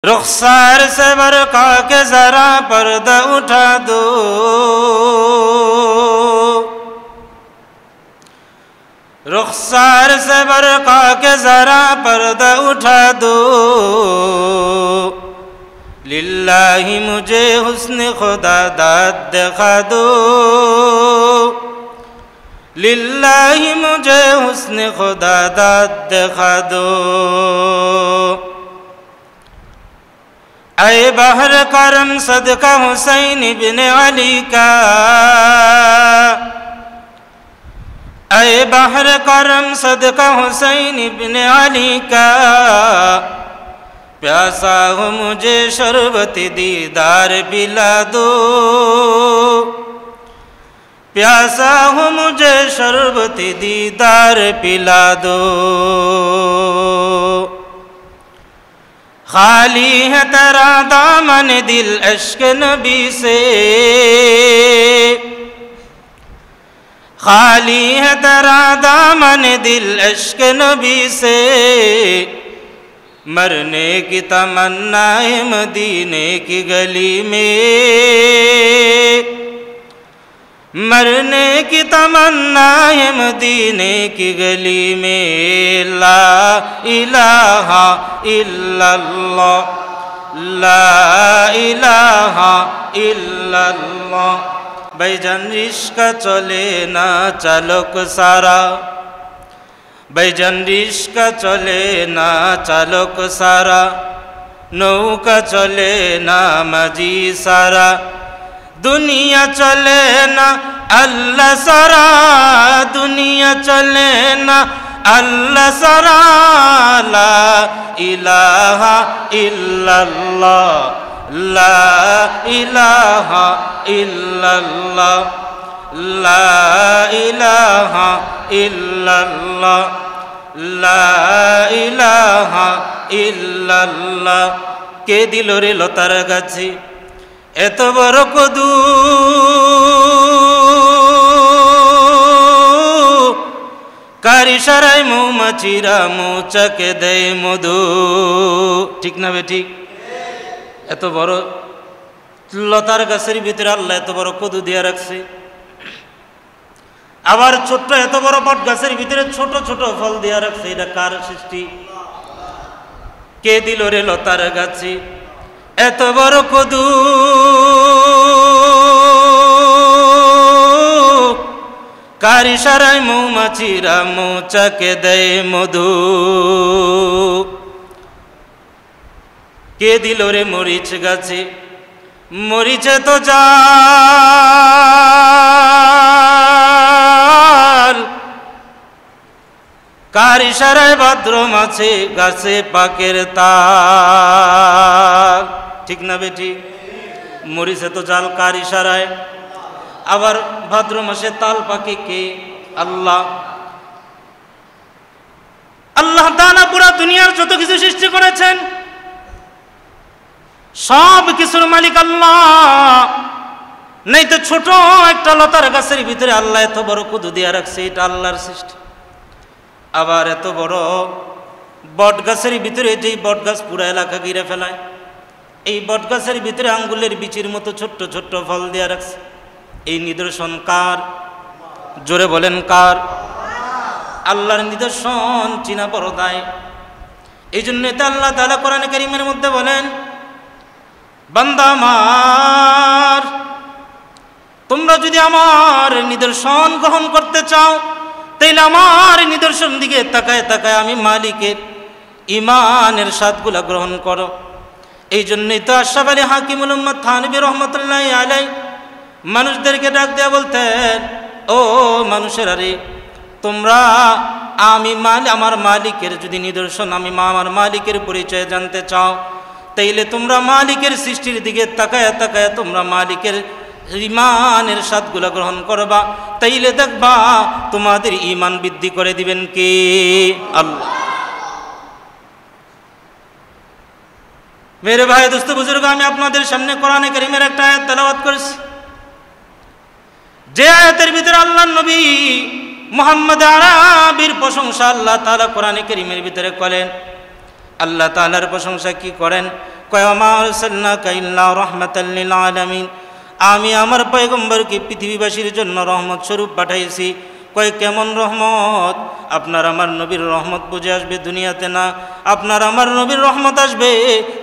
रुखसार से बरका के जरा पर्दा उठा दो, रुखसार से बरका के जरा पर्दा उठा दो। लिल्लाही मुझे हुस्न खुदा दाद दिखा दो, लिल्लाही मुझे हुस्न खुदा दाद दिखा दो। ऐ बहर करम सदका हुसैन इब्न अली का, ऐ बहर करम सदका हुसैन इब्न अली का। प्यासा हो मुझे शरबत दीदार पिला दो, प्यासा हो मुझे शरबत दीदार पिला दो। खाली है तेरा दामन दिल अश्क नबी से, खाली है तेरा दामन दिल अश्क नबी से। मरने की तमन्ना है मदीने की गली में, मरने की तमन्ना है मदीने की गली में। ला इलाहा इल्लल्लाह, ला इलाहा इल्लल्लाह। भाईजान रिश्का चले ना चालक सारा, भाईजान रिश्का चले ना चालक सारा। नौका चले ना माझी सारा, दुनिया चले ना अल्लाह सारा, दुनिया चले ना अल्लाह सारा। ला इलाहा इल्लल्लाह, ला इलाहा इल्लल्लाह, ला इलाहा इल्लल्लाह, ला इलाहा इल्लल्लाह। কে দিল রে লতার গাছে এত বড় কদু, কার ইশারায় মৌমাছিরা মৌচাকে দেয় মধু। ঠিক না বে ঠিক? এত বড় লতার গাছের ভিতরে আল্লাহ এত বড় কদু দিয়ে রাখছে। আবার ছোট্ট এত বড় বট গাছের ভিতরে ছোট ছোট ফল দিয়ে রাখছে। এটা কার সৃষ্টি? কে দিল রে লতার গাছে এত বড় কদু, কার ইশারায় মৌমাছিরা মৌচাকে দেয় মধু। কে দিল রে মরিচ গাছে, মরিচে তো জাল। কার ইশারায় ভাদ্র মাছে গাছে পাকের তাল। ঠিক না বেটি? মরিচে তো জাল কার ইশারায়, আবার ভাদ্র মাসে তাল পাকে কে? আল্লাহ। আল্লাহ তাআলা পুরা দুনিয়ার যত কিছু সৃষ্টি করেছেন সব কিছুর মালিক আল্লাহ। নাই তো ছোট একটা লতার গাছের ভিতরে আল্লাহ এত বড় কদু দিয়া রাখছে, এটা আল্লাহর সৃষ্টি। আবার এত বড় বট গাছের ভিতরে, যেই বট গাছ পুরা এলাকা ঘিরে ফেলায়, এই বট গাছের ভিতরে আঙ্গুলের বিচির মতো ছোট্ট ছোট্ট ফল দিয়া রাখছে। এই নিদর্শন কার? জোরে বলেন কার? আল্লাহর নিদর্শন চিনা পর্দায়। এই জন্য তো আল্লাহ তাআলা কোরআনে কারীমের মধ্যে বলেন, বান্দা আমার, তোমরা যদি আমার নিদর্শন গ্রহণ করতে চাও তাইলে আমার নিদর্শন দিকে তাকায় তাকায় আমি মালিকের ইমানের স্বাদগুলা গ্রহণ করো। এই জন্যই তো আশরাফ আলী হাকিমুল উম্মাত থানভী রহমাতুল্লাহি আলাইহি মানুষদেরকে ডাক দেয়া বলতেন, ও মানুষেরা রে, তোমরা আমার মালিকের যদি নিদর্শন, আমার মালিকের পরিচয় জানতে চাও তাইলে তোমরা মালিকের সৃষ্টির দিকে তাকায় তাকায় তোমরা মালিকের ইমানের স্বাদগুলো গ্রহণ করবা। তাইলে দেখবা তোমাদের ইমান বৃদ্ধি করে দিবেন কে? আল্লাহ। মেরে ভাই দোস্ত বুজুর্গ, আমি আপনাদের সামনে কোরআনে কারীমের একটা আয়াত তেলাওয়াত করেছি, যে আয়াতের ভিতরে আল্লাহর নবী মুহাম্মদ আরবির প্রশংসা আল্লাহ তাআলা কোরআনে কারীমের ভিতরে করেন। আল্লাহ তাআলার প্রশংসা কি করেন? কয় মা আরসালনাকা ইল্লা রাহমাতাল লিল আলামিন, আমি আমার পয়গম্বরকে পৃথিবীবাসীর জন্য রহমত স্বরূপ পাঠাইছি। কয় কেমন রহমত? আপনার আমার নবীর রহমত বুঝে আসবে দুনিয়াতে না, আপনার আমার নবীর রহমত আসবে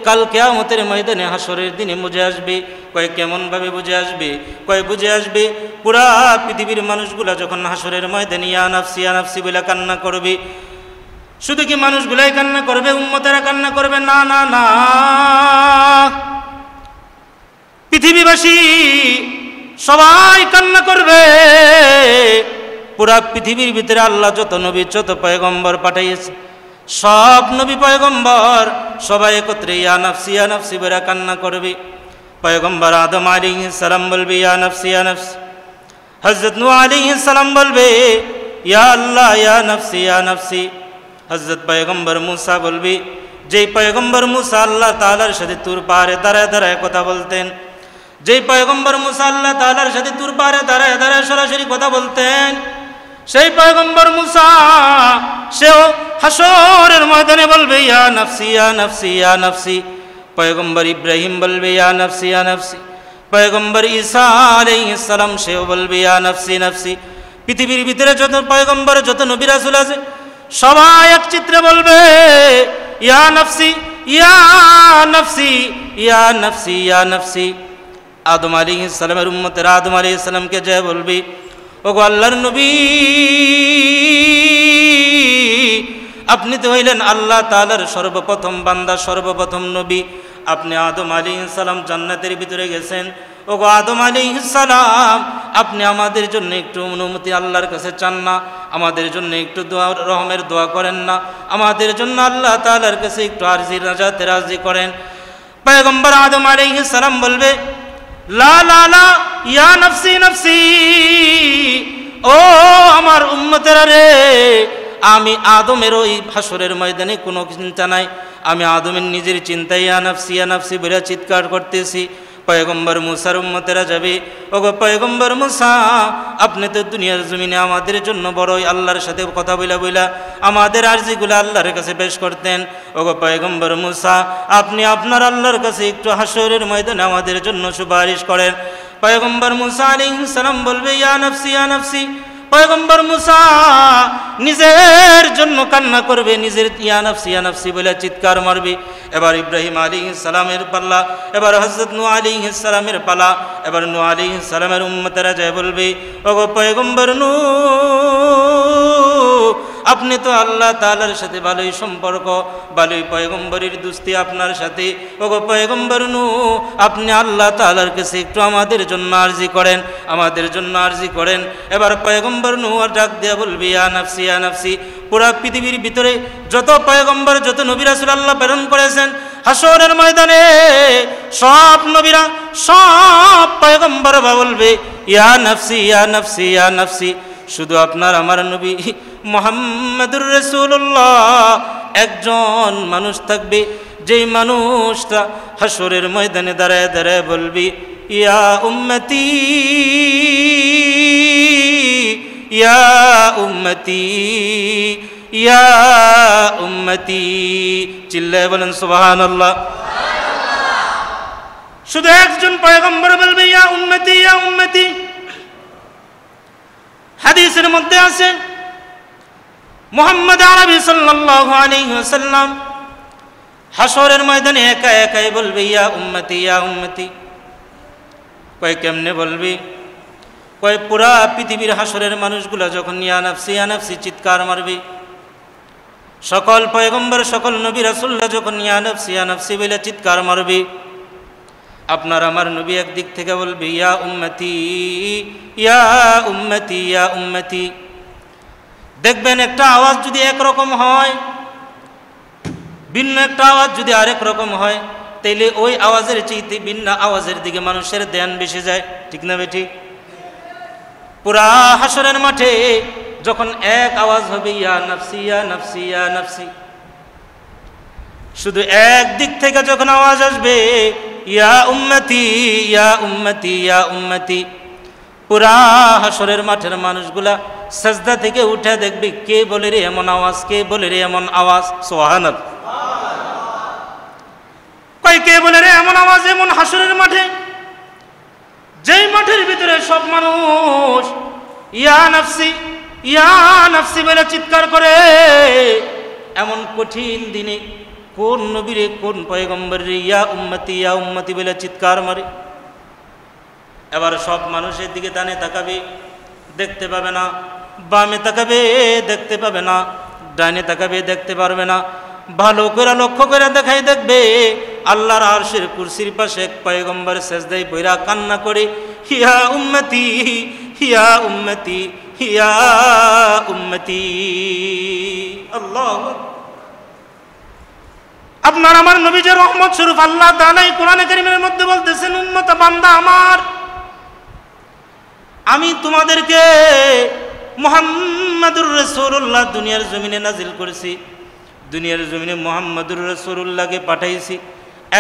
কাল কিয়ামতের ময়দানে হাসরের দিনে বুঝে আসবে। কয় কেমনভাবে বুঝে আসবে? কয় বুঝে আসবে পুরা পৃথিবীর মানুষগুলা যখন হাসরের ময়দানে ইয়া নাফসি ইয়া নাফসি বলে কান্না করবে। শুধু কি মানুষগুলাই কান্না করবে, উম্মতেরা কান্না করবে? না না না, পৃথিবীবাসী সবাই কান্না করবে। পুরা পৃথিবীর ভিতরে আল্লাহ যত নবী যত পয়গম্বর পাঠাইয়েছে, সব নবী পয়গম্বর সবাই একত্রে ইয়া নাফসি বলে কান্না করবে। পয়গম্বর আদম আলাইহিস সালাম বলবে ইয়া নাফসি ইয়া নাফসি, হযরত নূহ আলাইহিস সালাম বলবে ইয়া আল্লাহ ইয়া নাফসি। হযরত পয়গম্বর মুসা বলবে, যেই পয়গম্বর মুসা আল্লাহ তাআলার সাথে তুর পাহাড়ে দাঁড়ায় দাঁড়ায় কথা বলতেন, যেই পয়গম্বর মুসা আল্লাহ তাআলার সাথে তুর পাহাড়ে দাঁড়ায় দাঁড়ায় সরাসরি কথা বলতেন, সেই পয়গম্বর মুসা সেও হাসরের ময়দানে বলবে ইয়া নাফসি ইয়া নাফসি ইয়া নাফসি। পয়গম্বর ইব্রাহিম বলবে ইয়া নাফসি ইয়া নাফসি। পয়গম্বর ঈসা আলাইহিস সালাম সেও বলবে ইয়া নাফসি নাফসি। পৃথিবীর ভিতরে যত পয়গম্বর যত নবী রাসূল আছে সবাই এক চিত্রে বলবে ইয়া নাফসি ইয়া নাফসি ইয়া নাফসি ইয়া নাফসি। আদম আলাইহিস সালামের উম্মতেরা আদম আলাইহিস সালামকে যে বলবে, ওগো আল্লাহর নবী, আপনি তো হইলেন আল্লাহ তাআলার সর্বপ্রথম বান্দা, সর্বপ্রথম নবী। আপনি আদম আলাইহিস সালাম জান্নাতের ভিতরে গেছেন, ওগো আদম আলাইহিস সালাম, আপনি আমাদের জন্য একটু অনুমতি আল্লাহর কাছে চান না? আমাদের জন্য একটু দোয়া রহমের দোয়া করেন না? আমাদের জন্য আল্লাহ তাআলার কাছে একটু আরজি নাজাতে রাজি করেন। পয়গম্বর আদম আলাইহিস সালাম বলবে লা লা লা ইয়া নাফসি নাফসি। ও আমার উম্মতেরা রে, আমি আদমের ওই হাসরের ময়দানে কোনো চিন্তা নাই, আমি আদমের নিজের চিন্তায় ইয়া নাফসি বলে চিৎকার করতেছি। পয়গম্বর মুসার উম্মতেরা যাবে, ওগো পয়গম্বর মুসা, আপনি তো দুনিয়ার জমিনে আমাদের জন্য বড়ই আল্লাহর সাথে কথা বইলা আমাদের আরজিগুলো আল্লাহর কাছে পেশ করতেন। ওগো পয়গম্বর মুসা, আপনি আপনার আল্লাহর কাছে একটু হাসরের ময়দানে আমাদের জন্য সুপারিশ করেন। পয়গম্বর মুসা আলাইহিস সালাম বলবে ইয়া নাফসি ইয়া নাফসি। পয়গম্বর মুসা নিজের জন্য কান্না করবে, নিজের ইয়া নাফসি বলে চিৎকার মারবে। এবার ইব্রাহিম আলাইহিস সালামের পালা, এবার হযরত নূহ আলাইহিস সালামের পালা। এবার নূহ আলাইহিস সালামের উম্মতেরা যায় বলবে, ওগো পয়গম্বর নূহ, আপনি তো আল্লাহ তাআলার সাথে ভালোই সম্পর্ক, ভালোই পয়গম্বরের দুস্তি আপনার সাথে। ওগো পয়গম্বর নূহ, আপনি আল্লাহ তাআলার কাছে একটু আমাদের জন্য আরজি করেন, আমাদের জন্য আরজি করেন। এবার পয়গম্বর নূহ ডাক দিয়ে বলবে ইয়া নাফসি ইয়া নাফসি। পুরা পৃথিবীর ভিতরে যত পয়গম্বর যত নবী রাসূল আল্লাহ প্রেরণ করেছেন, হাসরের ময়দানে সব নবীরা সব পয়গম্বররা বলবে ইয়া নাফসি ইয়া নাফসি ইয়া নাফসি। শুধু আপনার আমার নবী মুহাম্মদুর রাসূলুল্লাহ একজন মানুষ থাকবে, যেই মানুষটা হাসরের ময়দানে দাঁড়ায় দাঁড়ায় বলবি ইয়া উম্মতি ইয়া উম্মতি ইয়া উম্মতি। চিল্লায় বলেন সুবহানাল্লাহ। শুধু একজন পয়গম্বর বলবে ইয়া উম্মতি ইয়া উম্মতি। হাদিসের মধ্যে আছে মুহাম্মদ আরবি সাল্লাল্লাহু আলাইহি ওয়াসাল্লাম হাসরের ময়দানে একা একাই বলবে ইয়া উম্মতি ইয়া উম্মতি। কয় কেমনে বলবি? কয় পুরা পৃথিবীর হাসরের মানুষগুলো যখন ইয়া নাফসি চিৎকার মারবে, সকল পয়গম্বর সকল নবী রাসূলরা যখন ইয়া নাফসি বলে চিৎকার মারবে, আপনার আমার নবী একদিক থেকে বলবে ইয়া উম্মতি ইয়া উম্মতি ইয়া উম্মতি। দেখবেন একটা আওয়াজ যদি একরকম হয়, ভিন্ন একটা আওয়াজ যদি আরেক রকম হয়, তাইলে ওই আওয়াজের চাইতে ভিন্ন আওয়াজের দিকে মানুষের ধ্যান বেশি যায়, ঠিক না বেঠি? পুরা হাসরের মাঠে যখন এক আওয়াজ হবে ইয়া নাফসি ইয়া নাফসি ইয়া নাফসি, শুধু এক দিক থেকে যখন আওয়াজ আসবে ইয়া উম্মতি ইয়া উম্মতি ইয়া উম্মতি, পুরা হাসরের মাঠের মানুষগুলা সাজদা থেকে উঠে দেখবে কে বলে রে এমন আওয়াজ, কে বলে রে এমন আওয়াজ। সুবহানাল্লাহ। কয় কে বলে রে এমন আওয়াজ এমন হাসরের মাঠে, যেই মাঠের ভিতরে সব মানুষ ইয়া নাফসি ইয়া নাফসি বলে চিৎকার করে, এমন কঠিন দিনে কোন নবীরে কোন পয়গম্বরে ইয়া উম্মতি বলে চিৎকার মারে? এবার সব মানুষের দিকে ডানে তাকাবে, দেখতে পাবে না, বামে তাকাবে, দেখতে পাবে না, ডানে তাকাবে, দেখতে পারবে না। ভালো করে লক্ষ্য করে দেখাই দেখবে আল্লাহর আরশের কুরসির পাশে এক পয়গম্বর সেজদায় পইরা কান্না করে হিয়া উম্মতি হিয়া উম্মতি হিয়া উম্মতি। আল্লাহ, আপনার আমার নবী যে রহমত স্বরূপ, আল্লাহ তাআলা কোরআনে কারীমের মধ্যে বলতেছেন উম্মত বান্দা আমার, আমি তোমাদেরকে মুহাম্মাদুর রাসূলুল্লাহ দুনিয়ার জমিনে নাজিল করেছি, দুনিয়ার জমিনে মুহাম্মাদুর রাসূলুল্লাহকে পাঠাইছি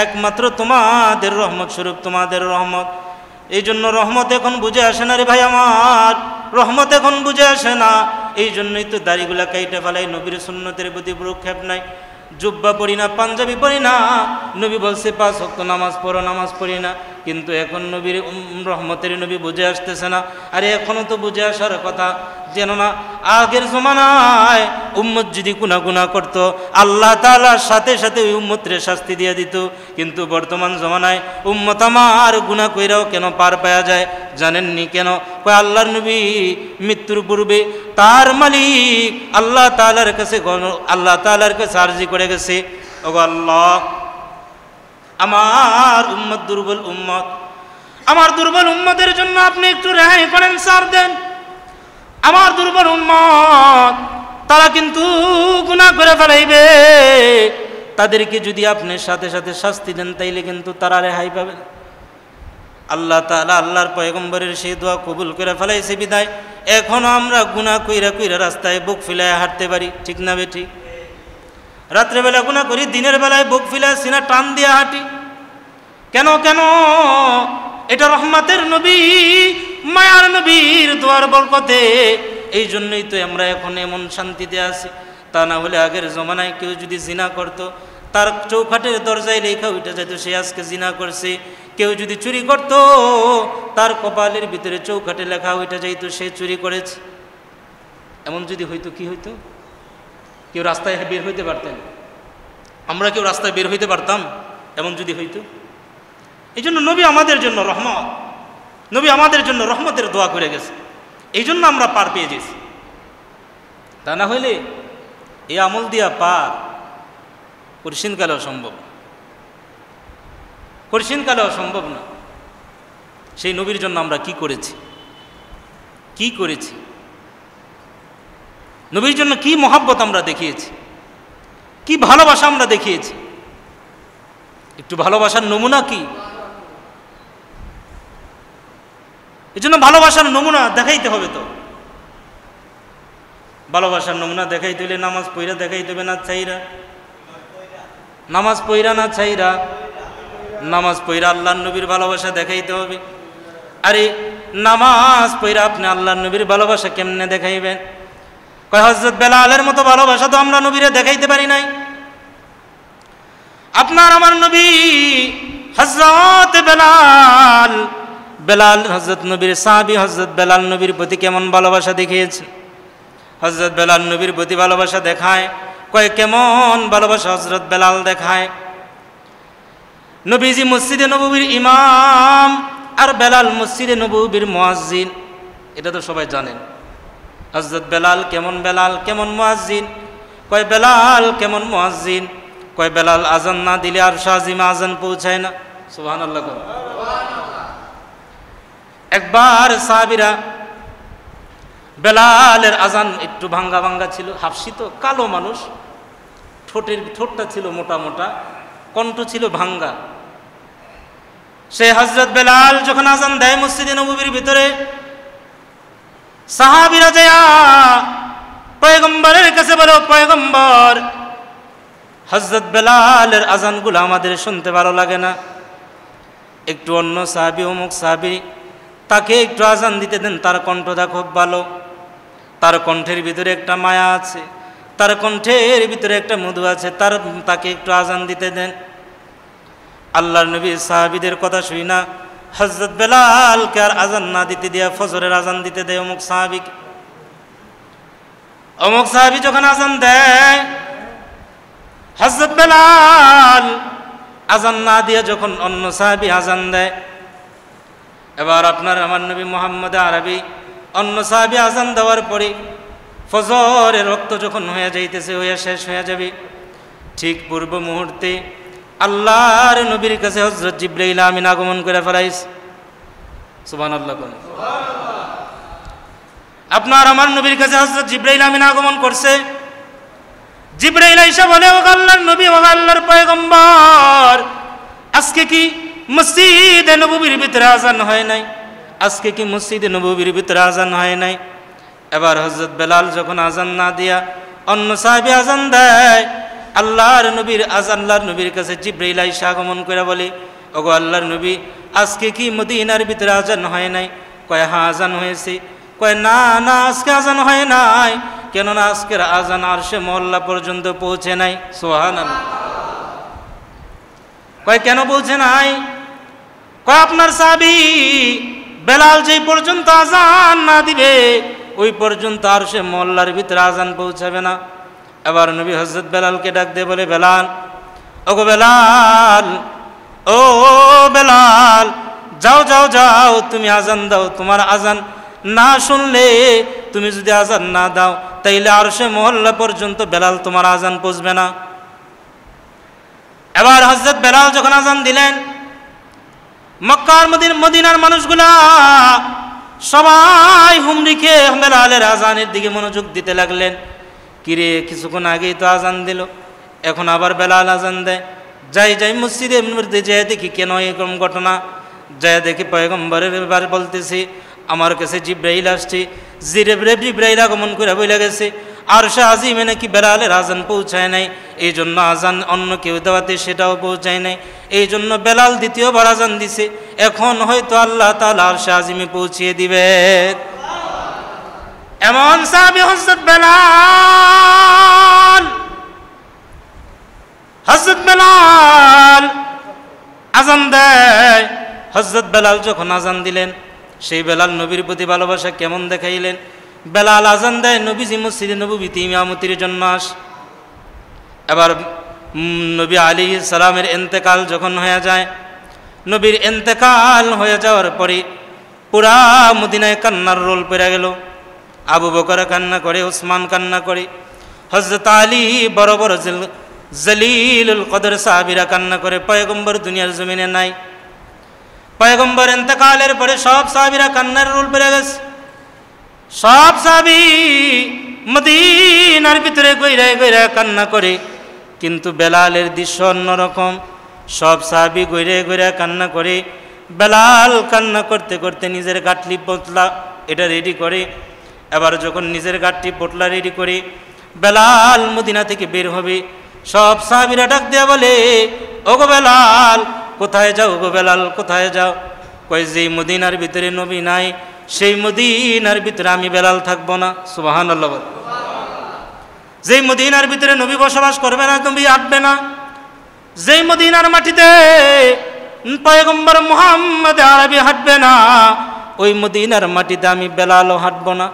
একমাত্র তোমাদের রহমত স্বরূপ, তোমাদের রহমত। এই জন্য রহমত এখন বুঝে আসে না রে ভাই আমার, রহমত এখন বুঝে আসে না। এই জন্যই তো দাড়িগুলা কাইটে ফেলাই, নবীর সুন্নতের প্রতি ভ্রুক্ষেপ নাই, জুব্বা পড়ি না, পাঞ্জাবি পড়ি না। নবী বলছে 5 ওয়াক্ত নামাজ পড়ো, নামাজ পড়ি না, কিন্তু এখন নবীর রহমতের নবী বুঝে আসতেছে না। আরে এখনো তো বুঝে আসার কথা, যেন না আগের জমানায় উম্মত যদি গুনাহ করতো আল্লাহ তাআলার সাথে সাথে ওই উম্মতরে শাস্তি দিয়ে দিত, কিন্তু বর্তমান জমানায় উম্মত আমার গুনাহ কইরাও কেন পার পাওয়া যায় জানেননি কেন? কয় আল্লাহর নবী মৃত্যুর পূর্বে তার মালিক আল্লাহ তাআলার কাছে আরজি করে গেছে, ওগো আল্লাহ আমার উম্মত দুর্বল উম্মত, আমার দুর্বল উম্মতের জন্য আপনি একটু রেহাই করেন, ছাড় দেন। আমার দুর্বল উম্মত তারা কিন্তু গুনাহ করে ফেলাইবে, তাদেরকে যদি আপনি সাথে সাথে শাস্তি দেন তাইলে কিন্তু তারা রেহাই পাবে। আল্লাহ তাআলা আল্লাহর পয়গম্বরের সেই দোয়া কবুল করে ফেলাইছে বিদায় এখনো আমরা গুনাহ কইরা কইরা রাস্তায় বুক ফিলায় হাঁটতে পারি, ঠিক না বেঠি? রাত্রেবেলা গুনাহ করি, দিনের বেলায় বুক ফিলায় সিনা টান দিয়ে হাঁটি। কেন কেন? এটা রহমতের নবী, মায়ার নবীর দোয়ার বরকতে। এই জন্যই তো আমরা এখন এমন শান্তিতে আছি। তা না হলে আগের জমানায় কেউ যদি জিনা করতো, তার চৌখাটের দরজায় লেখা উঠে যেত সে আজকে জিনা করছে। কেউ যদি চুরি করত, তার কপালের ভিতরে চৌখাটে লেখা উঠে যাইত সে চুরি করেছে। এমন যদি হইতো কি হইতো? কেউ রাস্তায় বের হইতে পারতেন? আমরা কেউ রাস্তায় বের হইতে পারতাম এমন যদি হইতো? এই জন্য নবী আমাদের জন্য রহমত, নবী আমাদের জন্য রহমতের দোয়া করে গেছে, এই জন্য আমরা পার পেয়ে গেছি। তা না হইলে এই আমল দিয়া পার কঠিনকালেও সম্ভব, কঠিনকালেও সম্ভব না। সেই নবীর জন্য আমরা কি করেছি, কি করেছি? নবীর জন্য কি মহাব্বত আমরা দেখিয়েছি, কি ভালোবাসা আমরা দেখিয়েছি। একটু ভালোবাসার নমুনা কি? এই জন্য ভালোবাসার নমুনা দেখাইতে হবে। তো ভালোবাসার নমুনা দেখাইতে হলে নামাজ পইরা দেখাইতে হবে না চাইরা? নামাজ পইরা না চাইরা? নামাজ পইরা আল্লাহর নবীর ভালোবাসা দেখাইতে হবে। আরে নামাজ পইরা আপনি আল্লাহর নবীর ভালোবাসা কেমনে দেখাইবেন? কয় হযরত বেলালের মতো ভালোবাসা তো আমরা নবীরে দেখাইতে পারি নাই। আপনার আমার নবী হযরত বেলাল, বেলাল হযরত নবীর সাহাবী, হযরত বেলাল নবীর প্রতি কেমন ভালোবাসা দেখিয়েছে। হযরত বেলাল নবীর প্রতি ভালোবাসা দেখায়, কয় কেমন ভালোবাসা হযরত বেলাল দেখায়। নবীজি মসজিদে নববীর ইমাম আর বেলাল মসজিদে নববীর মুয়াজ্জিন, এটা তো সবাই জানেন। হযরত বেলাল কেমন মুয়াজ্জিন? কয় বেলাল কেমন মুয়াজ্জিন? কয় বেলাল আজান না দিলে আর শাহজিমা আজান পৌঁছায় না। সুবহানাল্লাহ। একবার সাহাবীরা, বেলালের আজান একটু ভাঙ্গা ভাঙ্গা ছিল, হাফসি তো, কালো মানুষ, ঠোঁটটা ছিল মোটা মোটা, কণ্ঠ ছিল ভাঙ্গা। সে হযরত বেলাল যখন আজান দেয় মসজিদে নববীর ভিতরে, সাহাবীরা যায়া পয়গম্বরের কাছে বলো, পয়গম্বর হযরত বেলালের আজানগুলো আমাদের শুনতে ভালো লাগে না, একটু অন্য সাহাবী অমুক সাহাবী তাকে একটু আজান দিতে দেন, তার কণ্ঠটা খুব ভালো, তার কণ্ঠের ভিতরে একটা মায়া আছে, তার কণ্ঠের ভিতরে একটা মধু আছে, তাকে একটু আজান দিতে দেন। আল্লাহর নবী সাহাবীদের কথা শুই না হযরত বেলালকে আর আজান না দিতে দিয়া ফজরের আজান দিতে দেয় অমুক সাহাবীকে। অমুক সাহাবী যখন আজান দেয়, হযরত বেলাল আজান না দিয়ে যখন অন্য সাহাবী আজান দেয়, এবার আপনার আমার নবী মুহাম্মদ আরবি অন্য সাহাবী আজান দেওয়ার পরে ফজরের রক্ত যখন হয়ে যাইতেছে, হয়ে শেষ হয়ে যাবে, ঠিক পূর্ব মুহূর্তে আল্লাহর নবীর কাছে হযরত জিবরাইল আমিন আগমন করে ফেলাইছে। সুবহানাল্লাহ। আপনার আমার নবীর কাছে হযরত জিবরাইল আমিন আগমন করছে। জিবরাইল আইসা বলে, ও আল্লাহর নবী, ও আল্লাহর পয়গম্বর, আজকে কি মসজিদে নববীর ভিতরে আজান হয় নাই? আজকে কি মসজিদে নববীর ভিতরে আজান হয় নাই? এবার হযরত বেলাল যখন আজান না দিয়া অন্য সাহাবী আজান দেয়, আল্লাহর নবীর কাছে জিবরাইল আইসা আগমন করে বলে, ওগো আল্লাহর নবী, আজকে কি মদিনার ভিতরে আজান হয় নাই? কয় হ্যাঁ আজান হয়েছে। কয় না না, আজকে আজান হয় নাই, কেননা আজকের আজান আরশে মহল্লা পর্যন্ত পৌঁছে নাই। সুবহানাল্লাহ। কয় কেন পৌঁছে নাই? কয় আপনার সাহাবী বেলাল যেই পর্যন্ত আজান না দিবে ওই পর্যন্ত আরশে মহল্লার ভিতরে আজান পৌঁছাবে না। এবার নবী হযরত বেলালকে ডাক দিয়ে বলে, বেলাল, ওগো বেলাল, ও বেলাল, যাও যাও যাও, তুমি আজান দাও। তোমার আজান না শুনলে, তুমি যদি আজান না দাও, তাইলে আরশে মহল্লা পর্যন্ত বেলাল তোমার আজান পৌঁছবে না। এবার হযরত বেলাল যখন আজান দিলেন, মক্কার মদিনার মানুষগুলা সবাই হুমড়ি খেয়ে বেলালের আজানের দিকে মনোযোগ দিতে লাগলেন। কিরে, কিছুক্ষণ আগেই তো আজান দিল, এখন আবার বেলাল আজান দেয়। যাই মসজিদের মধ্যে যেয়ে দেখি কেন এরকম ঘটনা। যায় দেখি পয়গম্বরের ব্যাপারে বলতেছি, আমার কাছে জিবরাইল আসছে। জিবরাইল আগমন করে বলে গেছে আরশে আজিমে নাকি বেলালের আজান পৌঁছায় নাই, এই জন্য আজান অন্য কেউ দেওয়াতে সেটাও পৌঁছায় নাই, এই জন্য বেলাল দ্বিতীয়বার আজান দিছে। এখন হয়তো আল্লাহ তাআলা আরশে আজিমে পৌঁছিয়ে দিবে। এমন সাহাবী হযরত বেলাল। হযরত বেলাল আজান দেয়। হযরত বেলাল যখন আজান দিলেন, সেই বেলাল নবীর প্রতি ভালোবাসা কেমন দেখাইলেন। বেলাল আজান দেয়, নবীজি মসজিদে নববীতে ইমামতির জন্য আসে। এবার নবী আলাইহিস সালামের ইন্তেকাল যখন হয়ে যায়, নবীর ইন্তেকাল হয়ে যাওয়ার পরে পুরা মদিনায় কান্নার রোল পড়ে গেল। আবু বকর কান্না করে, ওসমান কান্না করে, হযরত আলী বড় বড় জলিলুল কদর সাহাবীরা কান্না করে। পয়গম্বর দুনিয়ার জমিনে নাই। পয়গম্বর ইন্তেকালের পরে সব সাহাবীরা কান্নার রোল পড়ে গেছে। সব সাহাবী মদিনার ভিতরে গইরা কান্না করে, কিন্তু বেলালের দৃশ্য অন্যরকম। সব সাহাবী গইরা কান্না করে। বেলাল কান্না করতে করতে নিজের গাঁটলি পোতলা এটা রেডি করে। এবার যখন নিজের গাঁটলি পোতলা রেডি করে বেলাল মদিনা থেকে বের হবে, সব সাহাবীরা ডাক দেয়া বলে, ওগো বেলাল, কোথায় যাও গো বেলাল, কোথায় যাও? কয়, যেই মদিনার ভিতরে নবী নাই সেই মদিনার ভিতরে আমি বেলাল থাকবো না। সুবহানাল্লাহ। যেই মদিনার ভিতরে নবী বসবাস করবে না, নবী আসবে না, যেই মদিনার মাটিতে পয়গম্বর মুহাম্মদ আরবি হাঁটবে না, ওই মদিনার মাটিতে আমি বেলালও হাঁটবো না।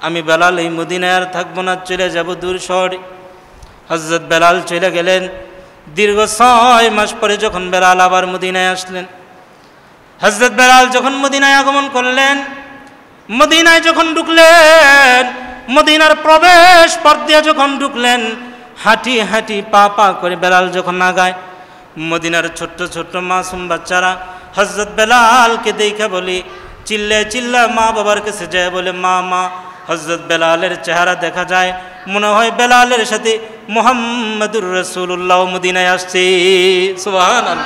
আমি বেলাল এই মদিনায় আর থাকবো না, চলে যাব দূর শহরে। হযরত বেলাল চলে গেলেন। দীর্ঘ 6 মাস পরে যখন বেলাল আবার মদিনায় আসলেন, হযরত বেলাল যখন মদিনায় আগমন করলেন, মদিনায় যখন ঢুকলেন, মদিনার প্রবেশ পথ দিয়ে যখন ঢুকলেন, হাঁটি হাঁটি পা পা করে বেলাল যখন আগায়, মদিনার ছোট্ট ছোট্ট মাসুম বাচ্চারা হযরত বেলালকে দেখে বলি, চিল্লা মা বাবার কাছে যায় বলে, মা মা, হযরত বেলালের চেহারা দেখা যায়, মনে হয় বেলালের সাথে মুহাম্মদুর রাসূলুল্লাহ মদিনায় আসছে। সুবহানাল্লাহ।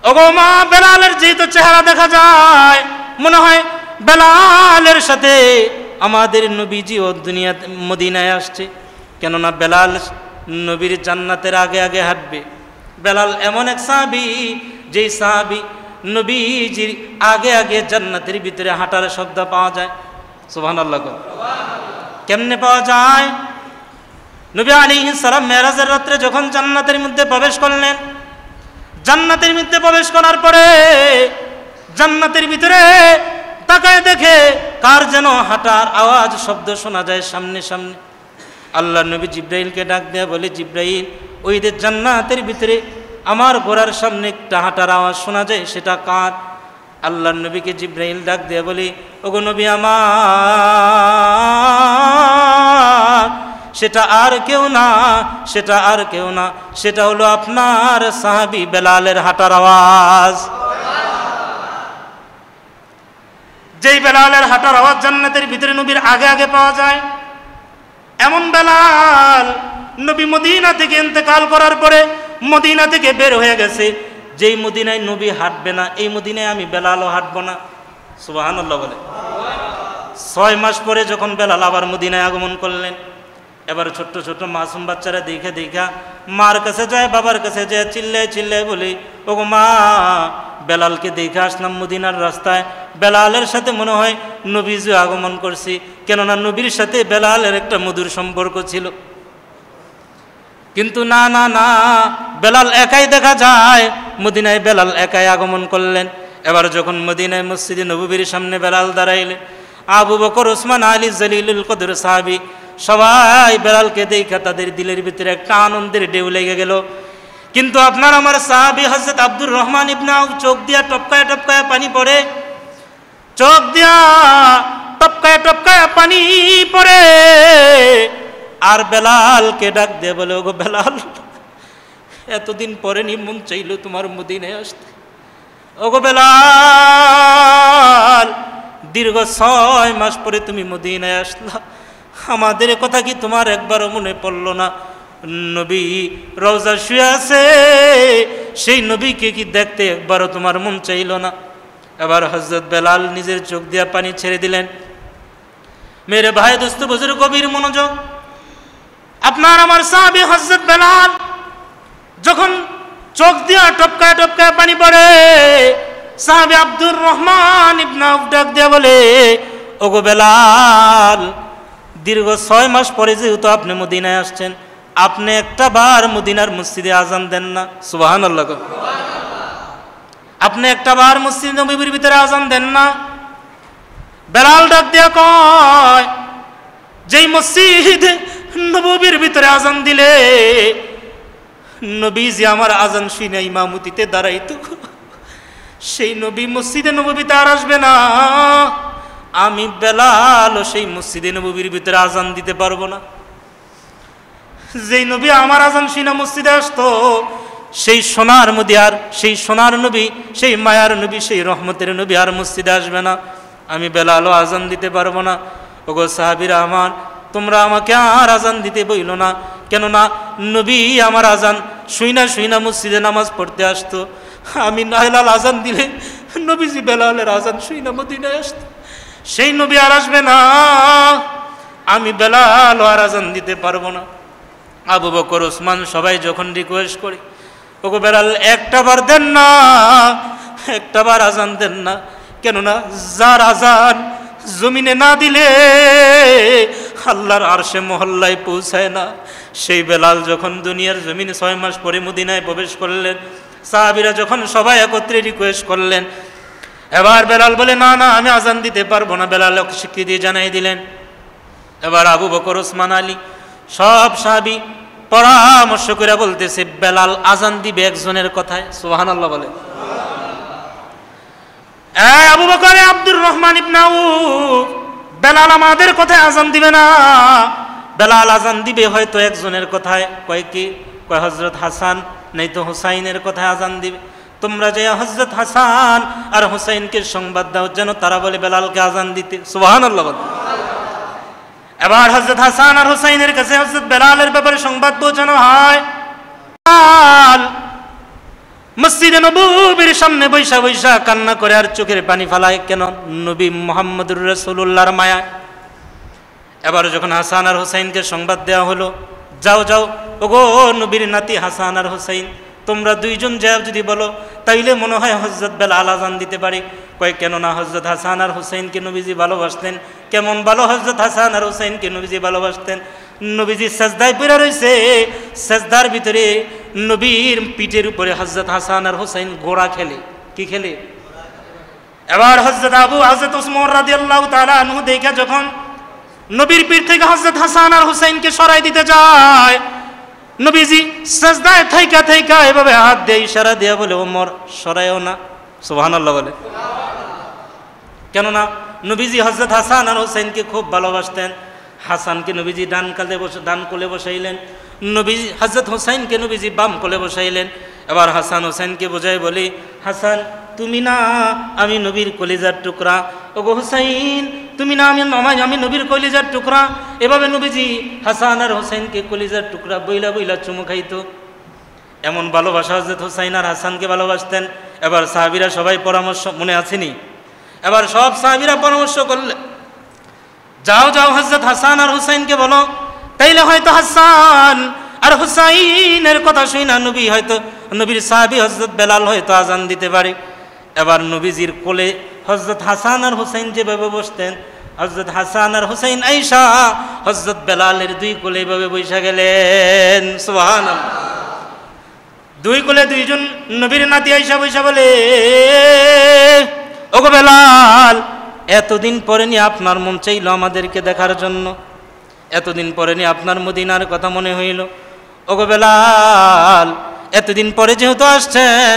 ওগো মা, বেলালের যেহেতু চেহারা দেখা যায়, মনে হয় বেলালের সাথে আমাদের নবীজি ও দুনিয়া মদিনায় আসছে। কেননা বেলাল নবীর জান্নাতের আগে আগে হাঁটবে। বেলাল এমন এক সাহাবী, যেই সাহাবী নবীজির আগে আগে জান্নাতের ভিতরে হাঁটার শব্দ পাওয়া যায়। সুবহানাল্লাহ। কেমনে পাওয়া যায়? নবী আলাইহিস সালাম মেরাজের রাত্রে যখন জান্নাতের মধ্যে প্রবেশ করলেন, জান্নাতের মধ্যে প্রবেশ করার পরে জান্নাতের ভিতরে তাকায় দেখে কার যেন হাঁটার আওয়াজ শব্দ শোনা যায় সামনে সামনে। আল্লাহ নবী জিব্রাইলকে ডাক দেয়া বলে, জিব্রাইল, ওই যে জান্নাতের ভিতরে আমার ঘোড়ার সামনে একটা হাঁটার আওয়াজ শোনা যায়, সেটা কার? আল্লাহ নবীকে জিব্রাইল ডাক দেয়া বলে, ওগো নবী আমার, সেটা আর কেউ না, সেটা আর কেউ না, সেটা হলো আপনার সাহাবী বেলালের হাঁটার আওয়াজ। যেই বেলালের হাঁটার আওয়াজ জান্নাতের ভিতরে নবীর আগে আগে পাওয়া যায়, এমন বেলাল নবী মদিনা থেকে ইন্তেকাল করার পরে মদিনা থেকে বের হয়ে গেছে। যেই মদিনায় নবী হাঁটবে না, এই মদিনায় আমি বেলালও হাঁটবো না। সুবহানাল্লাহ বলে। 6 মাস পরে যখন বেলাল আবার মদিনায় আগমন করলেন, এবার ছোট্ট ছোট্ট মাসুম বাচ্চারা দেখে দেখা মার কাছে যায়, বাবার কাছে যায়, চিল্লায় চিল্লায় বলি, ওগো মা, বেলালকে দেখে আসলাম মদিনার রাস্তায়, বেলালের সাথে মনে হয় নবীজি আগমন করছি। কেননা নবীর সাথে বেলালের একটা মধুর সম্পর্ক ছিল। কিন্তু না না না, বেলাল একাই দেখা যায় মদিনায়, বেলাল একাই আগমন করলেন। এবার যখন মদিনায় মসজিদে নববীর সামনে বেলাল দাঁড়াইলেন, আবু বকর, ওসমান, আলী, জলিলুল কদর সাহাবী সবাই বেলালকে দেখা তাদের দিলের ভিতরে একটা আনন্দের ঢেউ লেগে গেল। কিন্তু আপনার আমার সাহাবী হযরত আব্দুর রহমান ইবনে আউফ চোখ দিয়া টপকায় টপকায় পানি পড়ে, চোখ দিয়া টপকায় টপকায় পানি পড়ে, আর বেলালকে ডাক দিয়ে বলে, ওগো বেলাল, এতদিন পরে মন চাইল তোমার মদিনায় আসতে। ওগো বেলাল, দীর্ঘ 6 মাস পরে তুমি মদিনায় আসলা, আমাদের কথা কি তোমার একবারও মনে পড়লো না? নবী রওজা শুয়ে আছে, সেই নবীকে কি দেখতে একবারও তোমার মন চাইল না? এবার হযরত বেলাল নিজের চোখ দিয়া পানি ছেড়ে দিলেন। মেরে ভাই, দোস্ত, বুজুর্গ, গভীর মনোযোগ। আপনার আমার সাহাবী হযরত বেলাল যখন চোখ দিয়া টপকায় টপকায় পানি পড়ে, সাহাবী আব্দুর রহমান ইবনে আউফ ডাক দিয়া বলে, ওগো বেলাল, দীর্ঘ 6 মাস পরে যেহেতু আপনি মদিনায় আসছেন, আপনি একটা বার মদিনার মসজিদে আজান দেন না? সুবহানাল্লাহ। আপনি একটা বার মসজিদ নববীর ভিতরে আজান দেন না? বেলাল ডাক দিয়া কয়, যেই মসজিদ নববীর ভিতরে আজান দিলে নবীজি আমার আজান শুনে ইমামতিতে দাঁড়াইতো, সেই নবী মসজিদে নববীতে আর আসবে না। আমি বেলাল সেই মসজিদে নববীর ভিতরে আজান দিতে পারবো না। যেই নবী আমার আজান শুনে মসজিদে আসতো, সেই সোনার মদিয়ার, সেই সোনার নবী, সেই মায়ার নবী, সেই রহমতের নবী আর মসজিদে আসবে না। আমি বেলালও আজান দিতে পারবো না। ওগো সাহাবীরা আমার, তোমরা আমাকে আর আজান দিতে বইল না, কেননা নবী আমার আজান শুইনা শুইনা মসজিদে নামাজ পড়তে আসতো। আমি বেলাল আজান দিলে নবীজি বেলালের আজান শুইনা মদিনায় আসতো, সেই নবী আর আসবে না। আমি বেলাল আর আজান দিতে পারবো না। আবু বকর, ওসমান সবাই যখন রিকোয়েস্ট করে, ওগো বেলাল, একটা বার দেন না, একটা বার আজান দেন না, কেননা যার আজান জমিনে না দিলে আল্লাহর আরশে মহল্লায় পৌঁছায় না, সেই বেলাল যখন দুনিয়ার জমিনে 6 মাস পরে মদিনায় প্রবেশ করলেন, সাহাবীরা যখন সবাই একত্রে রিকোয়েস্ট করলেন, এবার বেলাল বলে, না না, আমি আজান দিতে পারবো না। বেলাল স্বীকৃতি জানাই দিলেন। এবার আবু বকর, ওসমান, আলী সব সাহাবী পরামর্শ করে বলতেছে, বেলাল আজান দিবে একজনের কথায়। সুবহানাল্লাহ বলে। আবু বকর, আব্দুর রহমান ইবনে আউফ, বেলাল আমাদের কথায় আজান দিবে না, বেলাল আজান দিবে হয়তো একজনের কথায়। কয় কি? কয় হযরত হাসান নাই তো হুসাইনের কথায় আজান দিবে। তোমরা যে হযরত হাসান আর হুসাইনকে সংবাদ দাও যেন তারা বলে বেলালকে আজান দিতে। সুবহানাল্লাহ বলে। এবার হযরত হাসান আর হুসাইনের কাছে হযরত বেলালের ব্যাপারে সংবাদ পৌঁছানো হয়। মসজিদে নববীর সামনে বৈশা বৈশা কান্না করে আর চোখের পানি ফেলায়। কেন? নবী মুহাম্মদুর রাসূলুল্লাহর মায়া। এবার যখন হাসান আর হুসাইনকে সংবাদ দেওয়া হলো, যাও যাও, ওগো নবীর নাতি হাসান আর হুসাইন, তোমরা দুইজন যাও যদি বলো তাইলে মনে হয় হযরত বেলাল আজান দিতে পারে। কয় কেন না, হযরত হাসান আর হুসাইনকে নবীজি ভালোবাসতেন। কেমন ভালো হযরত হাসান আর হুসাইনকে নবীজি ভালোবাসতেন? নবীজি সাজদায় পড়ে রয়েছে, সাজদার ভিতরে নবীর পিঠের উপরে হযরত হাসান আর হুসাইন ঘোড়া খেলে। কি খেলে? এবার হযরত ওসমান রাদিয়াল্লাহু তাআলা আনহু দেখে যখন নবীর পিঠ থেকে হযরত হাসান আর হুসাইনকে সরাই দিতে যায়, নবীজি সাজদায় থাইকা থাইকা এভাবে হাত দিয়ে ইশারা দিয়া বলে, ওমর সরাইও না। সুবহানাল্লাহ বলে। কেননা নবীজি হযরত হাসান আর হুসাইনকে খুব ভালোবাসতেন। হাসানকে নবীজি ডান কোলে বসাইলেন, নবীজি হযরত হুসাইনকে নবীজি বাম কোলে বসাইলেন। এবার হাসান হুসাইনকে বোঝাই বলি, হাসান তুমি না আমি নবীর কলিজার টুকরা, ওগো হুসাইন তুমি না আমি নবীর কলিজার টুকরা। এভাবে নবীজি হাসান আর হুসাইনকে কলিজার টুকরা বইলা বইলা চুমু খাইতো। এমন ভালোবাসা হযরত হুসাইন আর হাসানকে ভালোবাসতেন। এবার সাহাবীরা সবাই পরামর্শ, মনে আছেনি? এবার সব সাহাবীরা পরামর্শ করলে, যাও যাও হযরত হাসান আর হুসাইনকে বলো, তাইলে হয়তো হাসান আর হুসাইনের কথা শুনা নবী হয়তো নবীর সাহাবী হযরত বেলাল হয়তো আজান দিতে পারে। এবার নবীজির কোলে হযরত হাসান আর হুসাইন যেভাবে বসতেন, হযরত হাসান আর হুসাইন আয়েশা হযরত বেলালের দুই কোলে এভাবে বসে গেলেন। সুবহানাল্লাহ। দুই কোলে দুইজন নবীর নাতি আয়েশা বসে বলে, ওগো বেলাল এতদিন পরে নি আপনার মন চাইলো আমাদেরকে দেখার জন্য, এতদিন পরে নি আপনার মদিনার কথা মনে হইল। ওগো বেলাল এতদিন পরে যেহেতু আসছেন,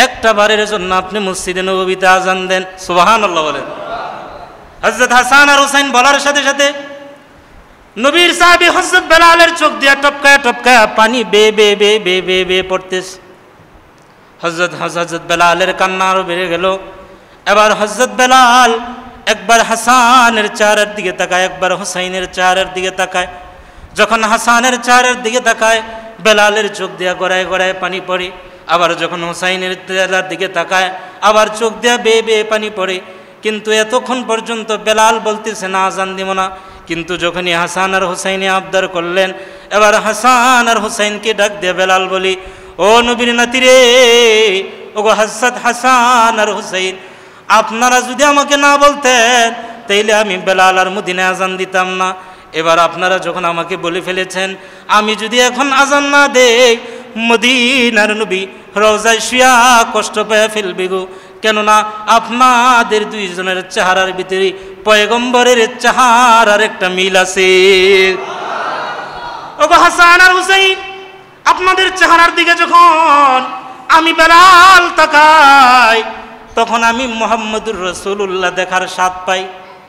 একটা বারের জন্য আপনি মসজিদে নববীতে আজান দেন। সুবহানাল্লাহ বলেন। হযরত হাসান আর হুসাইন বলার সাথে সাথে নবীর সাহাবী হযরত বেলালের চোখ দিয়ে টপকায় টপকায় পানি বে বে বে বে বে বে পড়তেছে। হযরত বেলালের কান্না আরো বেড়ে গেল। এবার হযরত বেলাল একবার হাসানের চেহারার দিকে তাকায়, একবার হুসাইনের চেহারার দিকে তাকায়। যখন হাসানের চেহারার দিকে তাকায়, বেলালের চোখ দিয়া গড়ায় গড়ায় পানি পড়ে। আবার যখন হুসাইনের চেহারার দিকে তাকায়, আবার চোখ দিয়া বেয়ে বেয়ে পানি পড়ে। কিন্তু এতক্ষণ পর্যন্ত বেলাল বলতেছে না আজান দিব না। কিন্তু যখনই হাসান আর হুসাইনে আবদার করলেন, এবার হাসান আর হুসাইনকে ডাক দিয়ে বেলাল বলি, ও নবীর নাতি রে, ওগো হযরত হাসান আর হুসাইন, আপনারা যদি আমাকে না বলতেন তাইলে আমি বেলাল আর মদিনায় আজান দিতাম না। এবার আপনারা যখন আমাকে বলে ফেলেছেন, আমি যদি এখন আজান না দেই মদিনার নবী রওজায় শুয়া কষ্ট পেয়ে ফেলবে গো। কেননা আপনাদের দুইজনের চেহারার ভিতরে পয়গম্বরের চেহারার একটা মিল আছে। ওগো হাসান আর হুসাইন, আপনাদের চেহারার দিকে যখন আমি বেলাল তাকাই, তখন আমি মুহাম্মদুর রাসূলুল্লাহ দেখার স্বাদ পাই।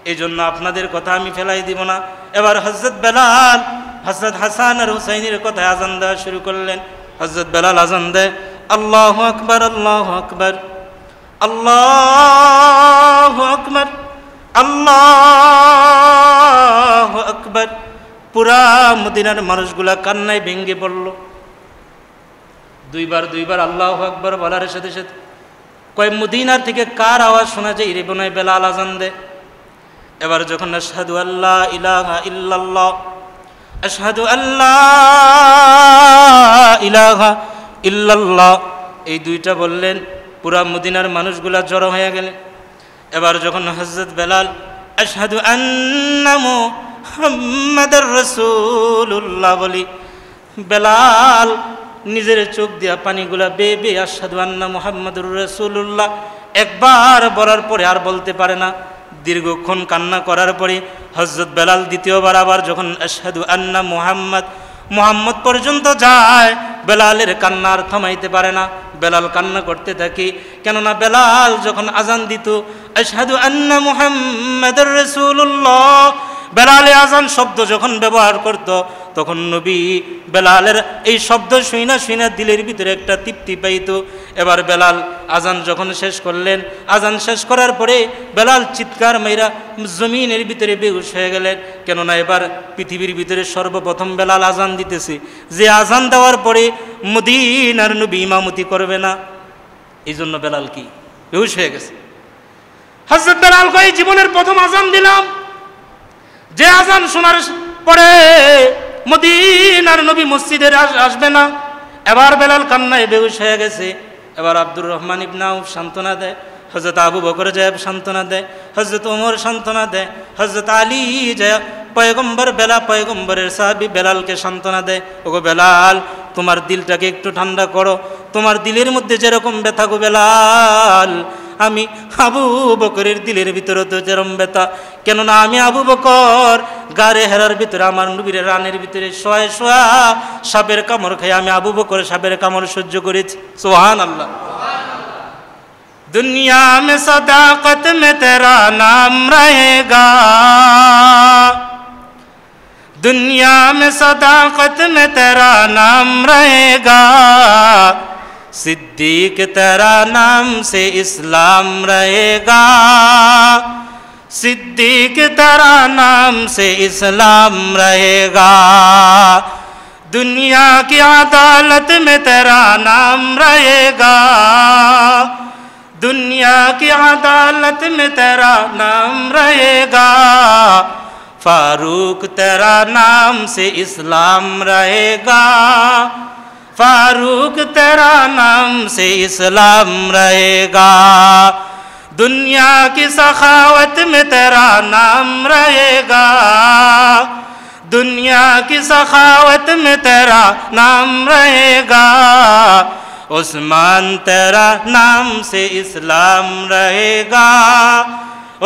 এই জন্য আপনাদের কথা আমি ফেলাই দিব না। এবার হযরত বেলাল হযরত হাসান আর হুসাইনের কথা আজান দেওয়া শুরু করলেন। হযরত বেলাল আজান দেয়, আল্লাহু আকবার আল্লাহু আকবার আল্লাহু আকবার আল্লাহু আকবার। পুরা মদিনার মানুষগুলা কান্নায় ভেঙে পড়ল। দুইবার আল্লাহু আকবার বলার সাথে সাথে কয় মদিনার থেকে কার আওয়াজ শোনা যায় রে বোনায়? বেলাল আজান দেয়। এবার যখন আশহাদু আল্লা ইলাহা ইল্লাল্লাহ আশহাদু আল্লা ইলাহা ইল্লাল্লাহ এই দুইটা বললেন, পুরা মদিনার মানুষগুলা জড়ো হয়ে গেলেন। এবার যখন হযরত বেলাল আশহাদু আন্না মুহাম্মাদুর রাসূলুল্লাহ বলি, বেলাল নিজের চোখ দিয়া পানিগুলা বেয়ে বেয়ে আশহাদু আন্না মুহাম্মাদুর রাসূলুল্লাহ একবার বলার পরে আর বলতে পারে না। দীর্ঘক্ষণ কান্না করার পরে হযরত বেলাল দ্বিতীয়বার আবার যখন আশহাদু আন্না মুহাম্মদ পর্যন্ত যায়, বেলালের কান্না আর থামাইতে পারে না। বেলাল কান্না করতে থাকে। কেননা বেলাল যখন আজান দিত আশহাদু আন্না মুহাম্মাদুর রাসূলুল্লাহ, বেলালে আজান শব্দ যখন ব্যবহার করত, তখন নবী বেলালের এই শব্দ শুইনা দিলের ভিতরে একটা তৃপ্তি পাইত। এবার বেলাল আজান যখন শেষ করলেন, আজান শেষ করার পরে বেলাল চিৎকার মাইরা জমিনের ভিতরে বেহুশ হয়ে গেলেন। কেননা এবার পৃথিবীর ভিতরে সর্বপ্রথম বেলাল আজান দিতেছে, যে আজান দেওয়ার পরে মদিনার নবী ইমামতি করবে না। এই জন্য বেলাল কি বেহুশ হয়ে গেছে। হযরত বেলাল কয়, জীবনের প্রথম আজান দিলাম, যে আজান শোনার পরে মদিনার নবী মসজিদে আসবে না। এবার বেলাল কান্নায় বেহুশ হয়ে গেছে। এবার আব্দুর রহমান ইবনে আউফ সান্ত্বনা দেয়, হযরত আবু বকর যায় সান্ত্বনা দেয়, হযরত ওমর সান্ত্বনা দেয়, হযরত আলী যায় পয়গম্বরের সাহাবী বেলালকে সান্ত্বনা দেয়, ওগো বেলাল তোমার দিলটাকে একটু ঠান্ডা করো। তোমার দিলের মধ্যে যেরকম ব্যথা গো বেলাল, আমি আবু বকরের দিলের ভিতরে তো যেরকম ব্যথা। কেননা আমি আবু বকর গারে হেরার ভিতরে আমার নবীর রানের ভিতরে শোয়া শোয়া সাপের কামড় খাই আমি আবু বকর সাপের কামড় সহ্য করেছি। সুবহানাল্লাহ। दुनिया में सदाकत में तेरा नाम रहेगा, दुनिया में सदाकत में तेरा नाम रहेगा, सिद्दीक तेरा नाम से इस्लाम रहेगा, सिद्दीक तेरा नाम से इस्लाम रहेगा, दुनिया की अदालत में तेरा नाम रहेगा, दुनिया की अदालत में तेरा नाम रहेगा, फारूक तेरा नाम से इस्लाम रहेगा, फारूक तेरा नाम से इस्लाम रहेगा, दुनिया की सखावत में तेरा नाम रहेगा, दुनिया की सखावत में तेरा नाम रहेगा, उस्मान तेरा नाम से इस्लाम रहेगा,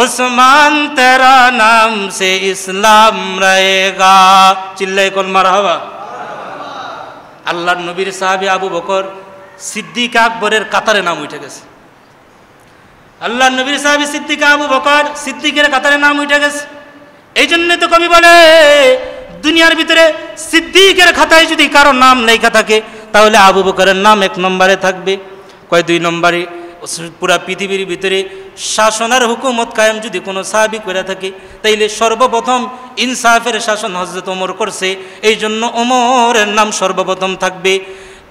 उस्मान तेरा नाम से इस्लाम रहेगा। चिल्लाए कौन मारहाबा। আল্লাহর নবীর সাহাবী আবু বকর সিদ্দিক আকবরের কাতারে নাম উঠে গেছে। আল্লাহর নবীর সাহাবী সিদ্দিক আবু বকর সিদ্দিকের কাতারে নাম উঠে গেছে। এই জন্য তো কবি বলে দুনিয়ার ভিতরে সিদ্দিকের খাতায় যদি কারো নাম লেখা থাকে তাহলে আবু বকরের নাম 1 নম্বরে থাকবে। কয় 2 নম্বরে? পুরা পৃথিবীর ভিতরে শাসনের হুকুমত কায়েম যদি কোনো সাহাবী করে থাকে তাইলে সর্বপ্রথম ইনসাফের শাসন হযরত ওমর করছে, এই জন্য ওমরের নাম সর্বপ্রথম থাকবে।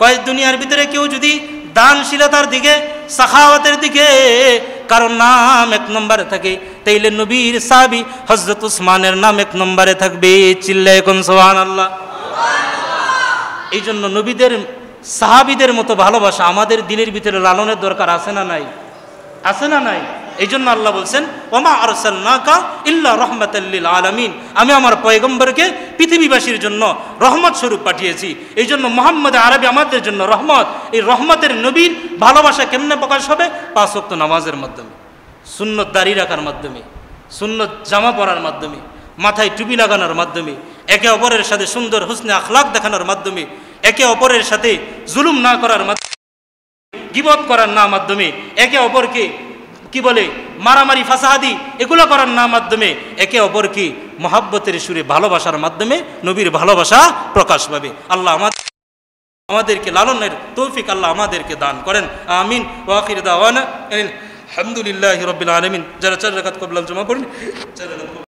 কয় দুনিয়ার ভিতরে কেউ যদি দানশীলতার দিকে সাখাওয়াতের দিকে কারণ নাম 1 নম্বরে থাকে তাইলে নবীর সাহাবী হযরত উসমানের নাম 1 নম্বরে থাকবে। চিল্লায়ে কোন সুবহানাল্লাহ। এই জন্য নবীদের সাহাবীদের মতো ভালোবাসা আমাদের দিলের ভিতরে লালনের দরকার আছে না নাই? আছে না নাই? এই জন্য আল্লাহ বলছেন ওমা আরসালনাকা ইল্লা রাহমাতাল লিল আলামিন, আমি আমার পয়গম্বরকে পৃথিবীবাসীর জন্য রহমত স্বরূপ পাঠিয়েছি। এই জন্য মুহাম্মদ আরবি আমাদের জন্য রহমত। এই রহমতের নবীর ভালোবাসা কেমনে প্রকাশ হবে? 5 ওয়াক্ত নামাজের মাধ্যমে, সুন্নত দাড়ি রাখার মাধ্যমে, সুন্নত জামা পরার মাধ্যমে, মাথায় টুপি লাগানোর মাধ্যমে, একে অপরের সাথে সুন্দর হুসনে আখলাক দেখানোর মাধ্যমে, একে অপরের সাথে জুলুম না করার মাধ্যমে, গীবত করার না মাধ্যমে, একে অপরকে কি বলে মারামারি ফাসাহাদি এগুলো করার না মাধ্যমে, একে অপরকে মহাব্বতের সুরে ভালোবাসার মাধ্যমে নবীর ভালোবাসা প্রকাশ পাবে। আল্লাহ আমাদেরকে লালনের তৌফিক আল্লাহ আমাদেরকে দান করেন। আমিন। ওয়া আখির দাওয়ানা আলহামদুলিল্লাহি রাব্বিল আলামিন। যারা 4 রাকাত কবলাল জমা পড়েন, 4 রাকাত